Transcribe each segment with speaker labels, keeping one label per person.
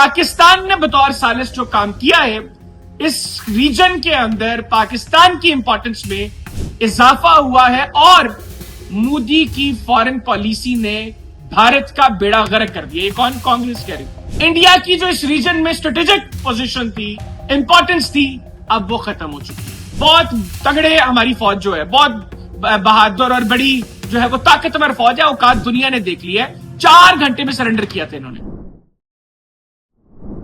Speaker 1: पाकिस्तान ने बतौर सालिस जो काम किया है, इस रीजन के अंदर पाकिस्तान की इंपॉर्टेंस में इजाफा हुआ है और मोदी की फॉरेन पॉलिसी ने भारत का बेड़ा गर्क कर दिया। ये कौन? कांग्रेस कह रही। इंडिया की जो इस रीजन में स्ट्रेटेजिक पोजीशन थी, इंपॉर्टेंस थी, अब वो खत्म हो चुकी है। बहुत तगड़े हमारी फौज जो है, बहुत बहादुर और बड़ी जो है वो ताकतवर फौज है, औकात दुनिया ने देख ली है। 4 घंटे में सरेंडर किया था इन्होंने।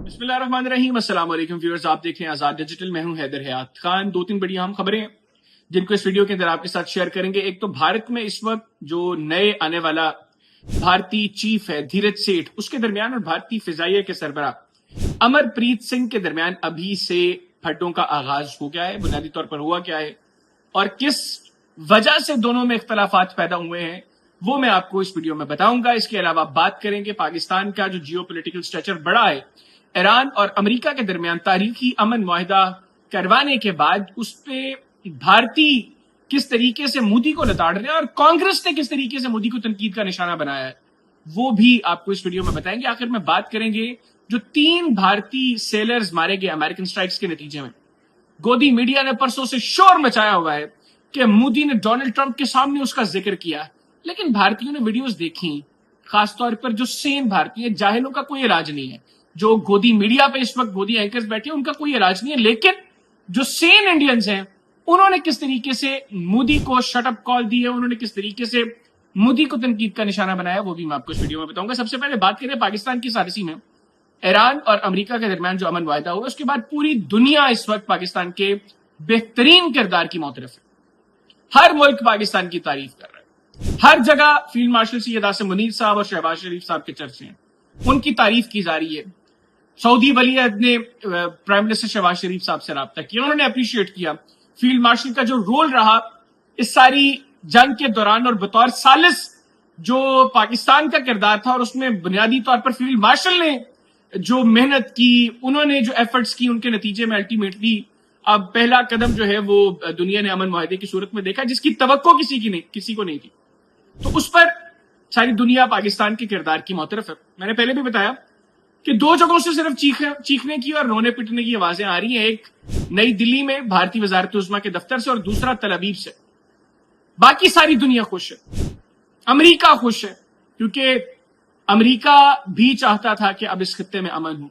Speaker 1: बिस्मिल्लाहिर्रहमानिर्रहीम, अस्सलाम वालेकुम व्यूअर्स, आप देख रहे हैं आजाद डिजिटल। मैं हूं हैदर हयात खान। 2-3 बड़ी अहम खबरें हैं जिनको इस वीडियो के अंदर आपके साथ शेयर करेंगे। एक तो भारत में इस वक्त जो नए आने वाला भारतीय चीफ है धीरज सेठ, उसके दरमियान और भारतीय फिजाइया के सरबराह अमरप्रीत सिंह के दरमियान अभी से फड्डों का आगाज हो गया है। बुनियादी तौर पर हुआ क्या है और किस वजह से दोनों में इख्तलाफात पैदा हुए हैं, वो मैं आपको इस वीडियो में बताऊंगा। इसके अलावा बात करेंगे पाकिस्तान का जो जियो पोलिटिकल स्ट्रक्चर बढ़ा है ईरान और अमेरिका के दरमियान तारीखी अमन मुआहिदा करवाने के बाद उस पे भारतीय किस तरीके से मोदी को लताड़ रहे हैं और कांग्रेस ने किस तरीके से मोदी को तनकीद का निशाना बनाया है, वो भी आपको इस वीडियो में बताएंगे। आखिर में बात करेंगे जो 3 भारतीय सेलर्स मारे गए अमेरिकन स्ट्राइक्स के नतीजे में। गोदी मीडिया ने परसों से शोर मचाया हुआ है कि मोदी ने डोनाल्ड ट्रंप के सामने उसका जिक्र किया, लेकिन भारतीयों ने वीडियोस देखी, खासतौर पर जो सेन भारतीय, जाहिलों का कोई इलाज नहीं है। जो गोदी मीडिया पे इस वक्त गोदी एंकर्स बैठे हैं उनका कोई इलाज नहीं है, लेकिन जो सेन इंडियंस हैं उन्होंने किस तरीके से मोदी को शट अप कॉल दी है, उन्होंने किस तरीके से मोदी को तनकीद का निशाना बनाया, वो भी मैं आपको इस वीडियो में बताऊंगा। सबसे पहले बात करें पाकिस्तान की साजिशी में ईरान और अमेरिका के दरमियान जो अमन वायदा हुआ, उसके बाद पूरी दुनिया इस वक्त पाकिस्तान के बेहतरीन किरदार की मौतरफ है। हर मुल्क पाकिस्तान की तारीफ कर रहा है, हर जगह फील्ड मार्शल सैयद आसिम मुनीर साहब और शहबाज शरीफ साहब के चर्चे हैं, उनकी तारीफ की जा रही है। सऊदी वलीअहद ने प्राइम मिनिस्टर शहबाज शरीफ साहब से राब्ता किया, उन्होंने अप्रिशिएट किया फील्ड मार्शल का जो रोल रहा इस सारी जंग के दौरान और बतौर सालिस जो पाकिस्तान का किरदार था, और उसमें बुनियादी तौर पर फील्ड मार्शल ने जो मेहनत की, उन्होंने जो एफर्ट्स की, उनके नतीजे में अल्टीमेटली अब पहला कदम जो है वो दुनिया ने अमन मुआहिदे की सूरत में देखा, जिसकी तवक्को किसी को नहीं थी। तो उस पर सारी दुनिया पाकिस्तान के किरदार की मौतरफ है। मैंने पहले भी बताया कि 2 जगहों से सिर्फ चीखने की और रोने पिटने की आवाजें आ रही हैं। एक नई दिल्ली में भारतीय वजारत उज़्मा के दफ्तर से और दूसरा तल अवीव से। बाकी सारी दुनिया खुश है, अमेरिका खुश है, क्योंकि अमेरिका भी चाहता था कि अब इस खित्ते में अमन हो।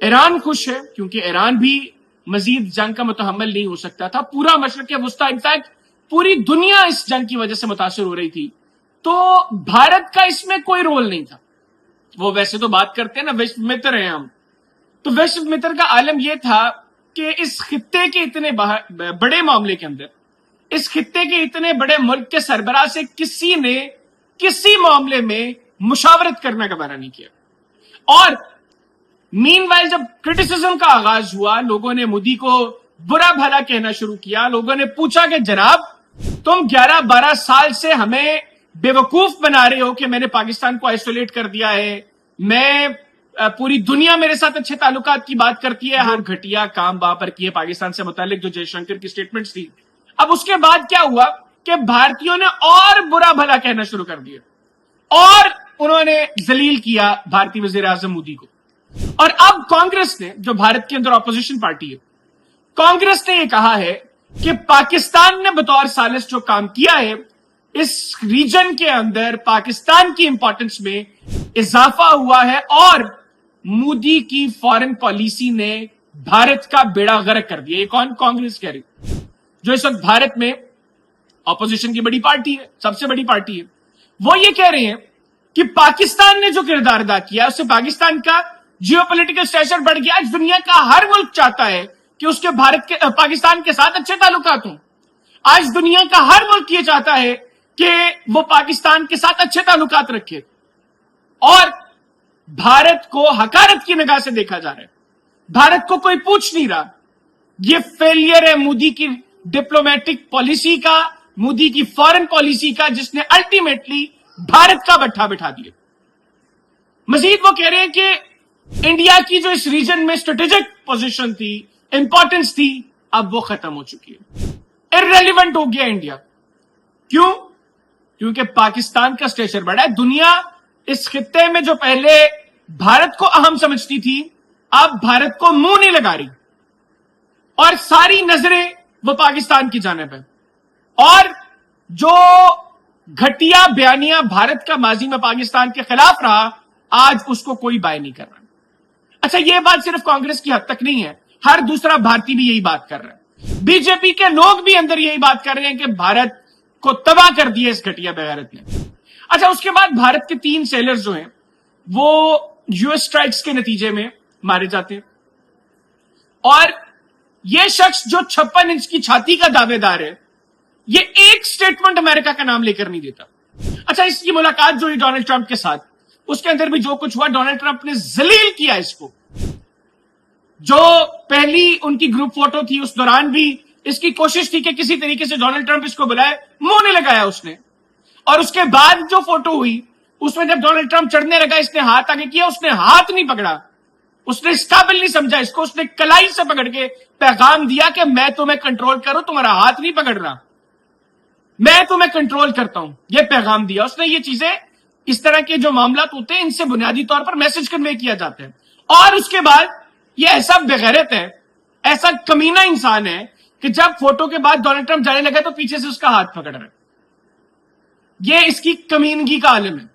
Speaker 1: ईरान खुश है क्योंकि ईरान भी मजीद जंग का मुतहम्मिल नहीं हो सकता था। पूरा मशरिक़ वुस्ता, इनफैक्ट पूरी दुनिया इस जंग की वजह से मुतासिर हो रही थी, तो भारत का इसमें कोई रोल नहीं था। वो वैसे तो बात करते हैं ना, विश्व मित्र हैं हम, तो विश्व मित्र का आलम यह था कि इस खित्ते के इतने बड़े मामले के अंदर, इस खित्ते के इतने बड़े मुल्क के सरबराह से किसी ने किसी मामले में मुशावरत करने का बहाना नहीं किया। और मीनवाइल जब क्रिटिसिज्म का आगाज हुआ, लोगों ने मोदी को बुरा भला कहना शुरू किया। लोगों ने पूछा कि जनाब, तुम 11-12 साल से हमें बेवकूफ बना रहे हो कि मैंने पाकिस्तान को आइसोलेट कर दिया है, मैं पूरी दुनिया मेरे साथ अच्छे ताल्लुकात की बात करती है, हर घटिया काम वहां पर किए पाकिस्तान से मुतालिक जो जयशंकर की स्टेटमेंट्स थी। अब उसके बाद क्या हुआ कि भारतीयों ने और बुरा भला कहना शुरू कर दिया और उन्होंने जलील किया भारतीय वजीर आजम मोदी को। और अब कांग्रेस ने, जो भारत के अंदर ऑपोजिशन पार्टी है, कांग्रेस ने यह कहा है कि पाकिस्तान ने बतौर सालिस जो काम किया है, इस रीजन के अंदर पाकिस्तान की इंपॉर्टेंस में इजाफा हुआ है और मोदी की फॉरेन पॉलिसी ने भारत का बेड़ा गर्क कर दिया। ये कौन? कांग्रेस कह रही, जो इस वक्त भारत में ऑपोजिशन की बड़ी पार्टी है, सबसे बड़ी पार्टी है। वो ये कह रहे हैं कि पाकिस्तान ने जो किरदार अदा किया उससे पाकिस्तान का जियोपॉलिटिकल स्ट्रक्चर बढ़ गया। आज दुनिया का हर मुल्क चाहता है कि उसके पाकिस्तान के साथ अच्छे ताल्लुकात हों। आज दुनिया का हर मुल्क ये चाहता है कि वो पाकिस्तान के साथ अच्छे ताल्लुकात रखे, और भारत को हकारत की निगाह से देखा जा रहा है। भारत को कोई पूछ नहीं रहा। ये फेलियर है मोदी की डिप्लोमेटिक पॉलिसी का, मोदी की फॉरेन पॉलिसी का, जिसने अल्टीमेटली भारत का बट्ठा बिठा दिया। मजीद वो कह रहे हैं कि इंडिया की जो इस रीजन में स्ट्रेटेजिक पोजीशन थी, इंपॉर्टेंस थी, अब वो खत्म हो चुकी है। इररेलेवेंट हो गया इंडिया। क्यों? क्योंकि पाकिस्तान का स्टेचर बढ़ा है। दुनिया इस खित्ते में जो पहले भारत को अहम समझती थी, अब भारत को मुंह नहीं लगा रही और सारी नजरें वो पाकिस्तान की जानिब है। और जो घटिया बयानिया भारत का माजी में पाकिस्तान के खिलाफ रहा, आज उसको कोई बाय नहीं कर रहा। अच्छा, यह बात सिर्फ कांग्रेस की हद तक नहीं है, हर दूसरा भारतीय भी यही बात कर रहा है। बीजेपी के लोग भी अंदर यही बात कर रहे हैं कि भारत को तबाह कर दिया इस घटिया बगारत ने। अच्छा, उसके बाद भारत के 3 सेलर्स जो हैं वो यूएस स्ट्राइक्स के नतीजे में मारे जाते हैं और यह शख्स जो 56 इंच की छाती का दावेदार है, ये एक स्टेटमेंट अमेरिका का नाम लेकर नहीं देता। अच्छा, इसकी मुलाकात जो हुई डोनाल्ड ट्रंप के साथ, उसके अंदर भी जो कुछ हुआ, डोनाल्ड ट्रंप ने जलील किया इसको। जो पहली उनकी ग्रुप फोटो थी उस दौरान भी इसकी कोशिश थी कि किसी तरीके से डोनाल्ड ट्रंप इसको बुलाए, मुंह नहीं लगाया उसने। और उसके बाद जो फोटो हुई उसमें जब डोनाल्ड ट्रंप चढ़ने लगा, इसने हाथ आगे किया, उसने हाथ नहीं पकड़ा, उसने इस काबिल नहीं समझा इसको, उसने कलाई से पकड़ के पैगाम दिया कि मैं तुम्हें कंट्रोल करूं, तुम्हारा हाथ नहीं पकड़ रहा, मैं तुम्हें कंट्रोल करता हूं। यह पैगाम दिया उसने। ये चीजें, इस तरह के जो मामला होते हैं, इनसे बुनियादी तौर पर मैसेज कन्वे किया जाता है। और उसके बाद ये ऐसा बेगैरत है, ऐसा कमीना इंसान है कि जब फोटो के बाद डोनाल्ड ट्रंप जाने लगा तो पीछे से उसका हाथ पकड़ रहा है। ये इसकी कमीनगी का आलम है,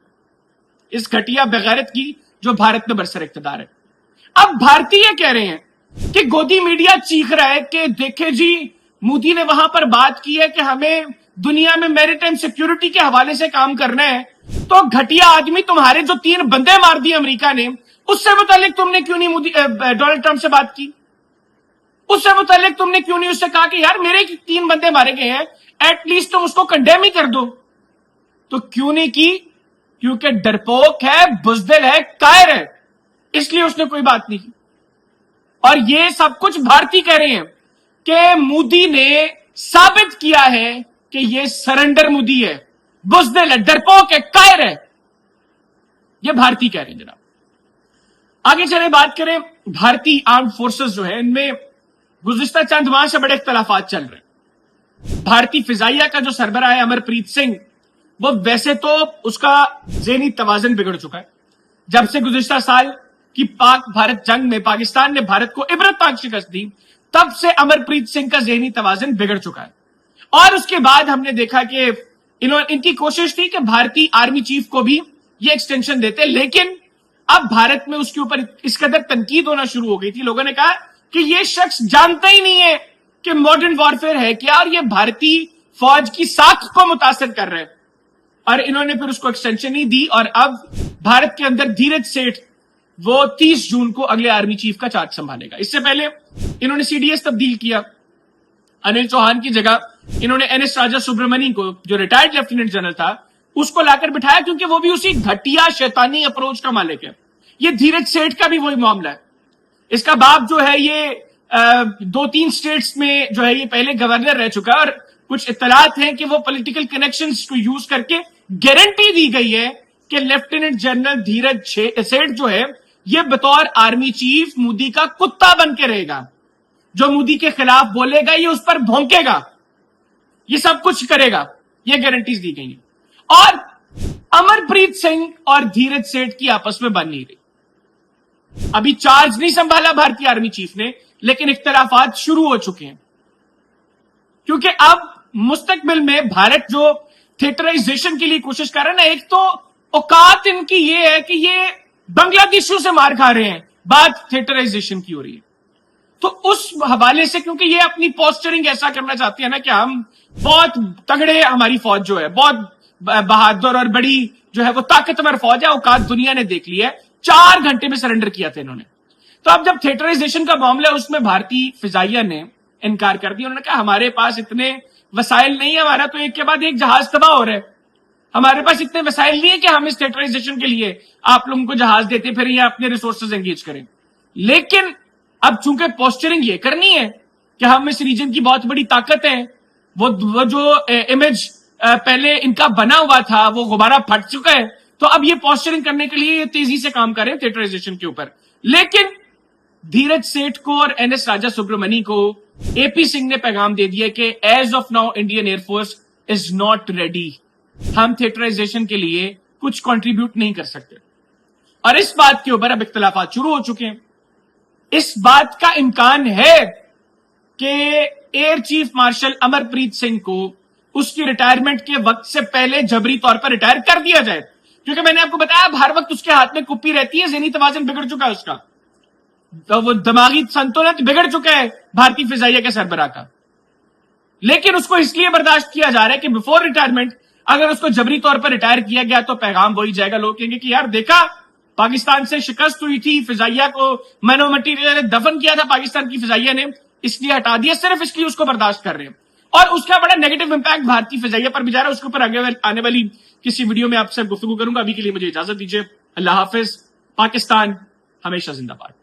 Speaker 1: इस घटिया बेगैरत की जो भारत में बरसर इख्तिदार है। अब भारतीय कह रहे हैं कि गोदी मीडिया चीख रहा है कि देखे जी, मोदी ने वहां पर बात की है कि हमें दुनिया में मैरीटाइम सिक्योरिटी के हवाले से काम करना है, तो घटिया आदमी तुम्हारे जो 3 बंदे मार दिए अमेरिका ने, उससे मुतालिक तुमने क्यों नहीं डोनाल्ड ट्रंप से बात की? उससे मुतालिक तुमने क्यों नहीं उससे कहा कि यार मेरे 3 बंदे मारे गए हैं, एटलीस्ट तुम उसको कंडेम ही कर दो? तो क्यों नहीं की? क्योंकि डरपोक है, बुजदिल है, कायर है, इसलिए उसने कोई बात नहीं की। और ये सब कुछ भारतीय कह रहे हैं कि मोदी ने साबित किया है कि ये सरेंडर मोदी है, बुजदिल है, डरपोक है, कायर है। ये भारतीय कह रहे हैं। जनाब आगे चले बात करें, भारतीय आर्म्ड फोर्सेस जो है, इनमें गुज़िश्ता चंद माह से बड़े इख्तलाफात चल रहे हैं। भारतीय फिजाइया का जो सरबराह है अमरप्रीत सिंह, वो वैसे तो उसका ज़हनी तवाज़ुन बिगड़ चुका है। जब से गुज़िश्ता साल की पाक भारत जंग में पाकिस्तान ने भारत को इबरतनाक शिकस्त दी, तब से अमरप्रीत सिंह का ज़हनी तवाज़ुन बिगड़ चुका है। और उसके बाद हमने देखा कि इनकी कोशिश थी कि भारतीय आर्मी चीफ को भी ये एक्सटेंशन देते, लेकिन अब भारत में उसके ऊपर इस कदर तनकीद होना शुरू हो गई थी। लोगों ने कहा कि ये शख्स जानता ही नहीं है कि मॉडर्न वॉरफेयर है क्या, और ये भारतीय फौज की साख को मुतासिर कर रहे हैं। और इन्होंने फिर उसको एक्सटेंशन नहीं दी, और अब भारत के अंदर धीरज सेठ वो 30 जून को अगले आर्मी चीफ का चार्ज संभालेगा। इससे पहले इन्होंने सीडीएस तब्दील किया, अनिल चौहान की जगह इन्होंने एनएस राजा सुब्रमणी को, जो रिटायर्ड लेफ्टिनेंट जनरल था, उसको लाकर बिठाया, क्योंकि वो भी उसी घटिया शैतानी अप्रोच का मालिक है। ये धीरज सेठ का भी वही मामला है। इसका बाप जो है ये 2-3 स्टेट्स में जो है ये पहले गवर्नर रह चुका है, और कुछ इत्तलात हैं कि वो पॉलिटिकल कनेक्शंस को यूज करके गारंटी दी गई है कि लेफ्टिनेंट जनरल धीरज सेठ जो है ये बतौर आर्मी चीफ मोदी का कुत्ता बन के रहेगा। जो मोदी के खिलाफ बोलेगा ये उस पर भौंकेगा, ये सब कुछ करेगा, ये गारंटीज दी गई हैं। और अमरप्रीत सिंह और धीरज सेठ की आपस में बन नहीं रही। अभी चार्ज नहीं संभाला भारतीय आर्मी चीफ ने, लेकिन इख्तलाफात शुरू हो चुके हैं, क्योंकि अब मुस्तकबिल में भारत जो थिएटराइजेशन के लिए कोशिश कर रहा है ना, एक तो औकात इनकी ये है कि ये बांग्लादेशियों से मार खा रहे हैं, बात थिएटराइजेशन की हो रही है। तो उस हवाले से, क्योंकि ये अपनी पोस्टरिंग ऐसा करना चाहती है ना कि हम बहुत तगड़े, हमारी फौज जो है बहुत बहादुर और बड़ी जो है वो ताकतवर फौज है, औकात दुनिया ने देख ली है, 4 घंटे में सरेंडर किया था इन्होंने। तो अब जब थिएटराइजेशन का मामला है, उसमें भारतीय फिजाइया ने इनकार कर दिया। उन्होंने कहा हमारे पास इतने वसाइल नहीं है, हमारा तो एक के बाद एक जहाज तबाह हो रहा है, हमारे पास इतने वसाइल नहीं है कि हम इस थिएटराइजेशन के लिए आप लोगों को जहाज देते फिर ये अपने रिसोर्सेज एंगेज करें। लेकिन अब चूंकि पोस्टरिंग ये करनी है कि हम इस रीजन की बहुत बड़ी ताकत है, वो जो इमेज पहले इनका बना हुआ था वो दोबारा फट चुका है, तो अब ये पोस्टरिंग करने के लिए तेजी से काम कर रहे हैं थिएटराइजेशन के ऊपर। लेकिन धीरज सेठ को और एनएस राजा सुब्रमणी को एपी सिंह ने पैगाम दे दिया कि as of now Indian air force is not ready, हम थिएटराइजेशन के लिए कुछ कंट्रीब्यूट नहीं कर सकते। اور اس بات کے اوپر اب اختلافات شروع ہو چکے ہیں. اس بات کا امکان ہے کہ ایئر چیف مارشل امرپریت سنگھ کو اس کی ریٹائرمنٹ کے وقت سے پہلے جبری طور پر ریٹائر کر دیا جائے, کیونکہ میں نے آپ کو بتایا اب ہر وقت اس کے ہاتھ میں کپی رہتی ہے, ذہنی توازن بگڑ چکا ہے اس کا, تو وہ دماغی سنتولن بگڑ چکا ہے بھارتی فضائیہ کے سربراہ کا. لیکن اس کو اس لیے برداشت کیا جا رہا ہے کہ بفور ریٹائرمنٹ اگر اس کو جبری طور پر ریٹائر کیا گیا تو پیغام وہی جائے گا, لوگ کہیں گے کہ یار دیکھا پاکستان سے شکست ہوئی تھی, فضائیہ کو منو مٹیریل دفن کیا تھا پاکستان کی فضائیہ نے, اس لیے ہٹا دیا, صرف اس لیے اس کو برداشت کر رہے ہیں. اور اس کا بڑا نیگیٹو امپیکٹ بھارتی فضائیہ پر بھی جا رہا ہے. اس کے اوپر آگے آنے والی کسی ویڈیو میں آپ سے گفتگو کروں گا. ابھی کے لیے مجھے اجازت دیجیے. اللہ حافظ. پاکستان ہمیشہ زندہ باد.